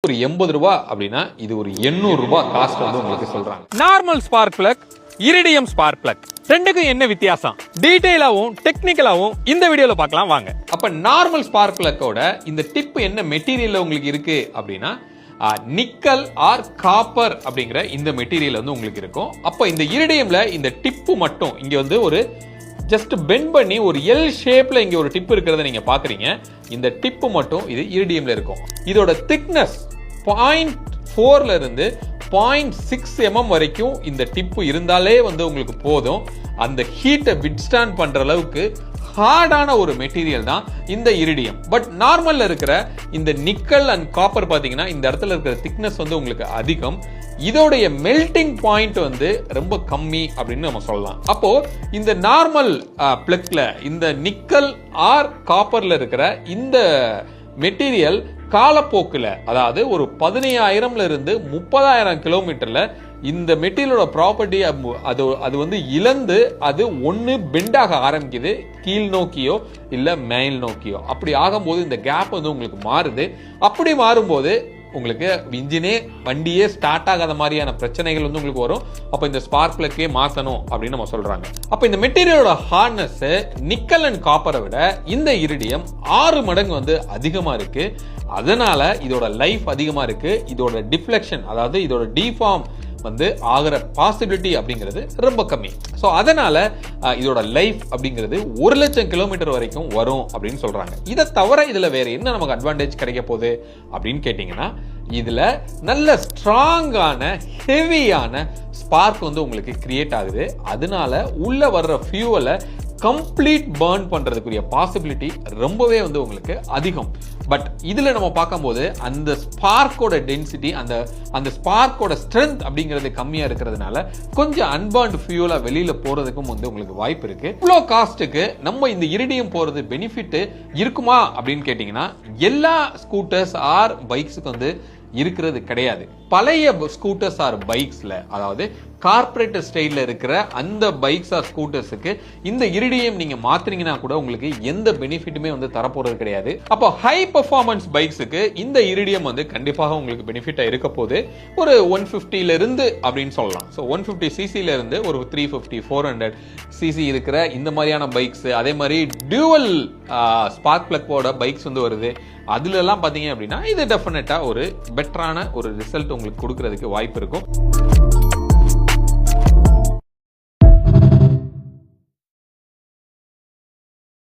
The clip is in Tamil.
ஒரு 80 ரூபாய் அப்படின்னா இது ஒரு 800 ரூபாய் காஸ்ட் வந்து உங்களுக்கு சொல்றாங்க. Normal spark plug, iridium spark plug ரெண்டுக்கும் என்ன வித்தியாசம் டீடைலாவும் டெக்னிக்கலாவும் இந்த வீடியோல பார்க்கலாம் வாங்க. அப்ப நார்மல் ஸ்பார்க் பிளக்கோட இந்த டிப் என்ன மெட்டீரியல் உங்களுக்கு இருக்கு அப்படின்னா நிக்கல் ஆர் காப்பர் அப்படிங்கிற இந்த மெட்டீரியல் வந்து உங்களுக்கு இருக்கும். அப்ப இந்த இரிடியம்ல இந்த டிப்பு மட்டும் இங்க வந்து ஒரு ஜஸ்ட் பெண்ட் பண்ணி ஒரு எல் ஷேப்ல இங்க ஒரு டிப் இருக்கிறத நீங்க பாக்குறீங்க. இந்த டிப்பு மட்டும் இது இரிடியம்ல இருக்கும். இதோட திக்னஸ் 0.4ல இருந்து 0.6 mm வரைக்கும் இந்த டிப்பு இருந்தாலே வந்து உங்களுக்கு போதும். அந்த ஹீட்டை விட்ஸ்டாண்ட் பண்ற அளவுக்கு ஹார்டான ஒரு மெட்டீரியல் தான் இந்த இரிடியம். பட் நார்மல்ல இருக்கிற இந்த நிக்கல் அண்ட் காப்பர் பாத்தீங்கன்னா இந்த இடத்துல இருக்கிற திக்னஸ் வந்து உங்களுக்கு அதிகம். இதோடைய மெல்டிங் பாயிண்ட் வந்து ரொம்ப கம்மி அப்படின்னு நம்ம சொல்லலாம். அப்போ இந்த நார்மல் பிளக்ல இந்த நிக்கல் ஆர் காப்பர்ல இருக்கிற இந்த மெட்டீரியல் காலப்போக்கில் அதாவது ஒரு 15,000ல இருந்து 30,000 கிலோமீட்டர்ல இந்த மெட்டீரியலோட ப்ராப்பர்ட்டி அது வந்து இழந்து அது ஒன்னு பெண்டாக ஆரம்பிக்குது, கீழ் நோக்கியோ இல்ல மேல் நோக்கியோ. அப்படி ஆகும்போது இந்த கேப் வந்து உங்களுக்கு மாறுது. அப்படி மாறும்போது உங்களுக்கு இன்ஜினே வண்டியே ஸ்டார்ட் ஆகாத மாதிரியான பிரச்சனைகள் வந்து உங்களுக்கு வரும். அப்ப இந்த ஸ்பார்க் பிளக்கே மாத்தணும் அப்படின்னு நம்ம சொல்றாங்க. அப்ப இந்த மெட்டீரியலோட ஹார்ட்னஸ் நிக்கல் அண்ட் காப்பரை விட இந்த இரிடியம் 6 மடங்கு வந்து அதிகமா இருக்கு. அதனால இதோட லைஃப் அதிகமா இருக்கு. இதோட டிஃப்ளெக்ஷன் அதாவது இதோட டிஃபார்ம் வந்து ஆகிற பாசிபிலிட்டி அப்படிங்கிறது ரொம்ப கம்மி. ஸோ அதனால இதோட லைஃப் அப்படிங்கிறது 1,00,000 கிலோமீட்டர் வரைக்கும் வரும் அப்படின்னு சொல்றாங்க. இதை தவிர இதுல வேற என்ன நமக்கு அட்வான்டேஜ் கிடைக்க போகுது அப்படின்னு கேட்டீங்கன்னா இதுல நல்ல ஸ்ட்ராங்கான ஹெவியான ஸ்பார்க் வந்து உங்களுக்கு கிரியேட் ஆகுது. அதனால உள்ள வர்ற ஃபியூவலை கம்ப்ளீட் பர்ன் பண்றதுக்குரிய பாசிபிலிட்டி ரொம்பவே வந்து உங்களுக்கு அதிகம். பட் இதுல நம்ம பார்க்கும்போது அந்த ஸ்பார்க்கோட டென்சிட்டி அந்த ஸ்பார்க்கோட ஸ்ட்ரென்த் அப்படிங்கிறது கம்மியா இருக்கிறதுனால கொஞ்சம் அன்பர்ன்ட் ஃபியூலா வெளியில போறதுக்கும் வந்து உங்களுக்கு வாய்ப்பு இருக்கு. இவ்வளோ காஸ்ட்டுக்கு நம்ம இந்த இரிடியம் போறது பெனிஃபிட் இருக்குமா அப்படின்னு கேட்டீங்கன்னா எல்லா ஸ்கூட்டர்ஸ் ஆர் பைக்ஸுக்கு வந்து இருக்கிறது கிடையாது. பழைய ஸ்கூட்டர்ஸ் ஆர் பைக்ஸ்ல அதாவது கார்பரேட் ஸ்டைல்ல இருக்கிற அந்த பைக்ஸ் ஆர் ஸ்கூட்டர்ஸுக்கு இந்த இரிடியம் நீங்க மாத்துறீங்கன்னா கூட உங்களுக்கு எந்த பெனிஃபிட்டுமே வந்து தரப்போறது கிடையாது. அப்போ ஹை பெர்ஃபார்மன்ஸ் பைக்ஸுக்கு இந்த இரிடியம் வந்து கண்டிப்பாக உங்களுக்கு பெனிஃபிட்டா இருக்க போது ஒரு 150ல இருந்து அப்படின்னு சொல்லலாம். ஸோ 150 சிசில இருந்து ஒரு 350 400 சிசி இருக்கிற இந்த மாதிரியான பைக்ஸ், அதே மாதிரி டியூவல் ஸ்பார்க் பிளக்கோட பைக்ஸ் வந்து வருது. அதுல எல்லாம் பாத்தீங்க அப்படின்னா இது டெஃபினட்டா ஒரு பெட்டரான ஒரு ரிசல்ட் உங்களுக்கு கொடுக்கறதுக்கு வாய்ப்பு இருக்கும்.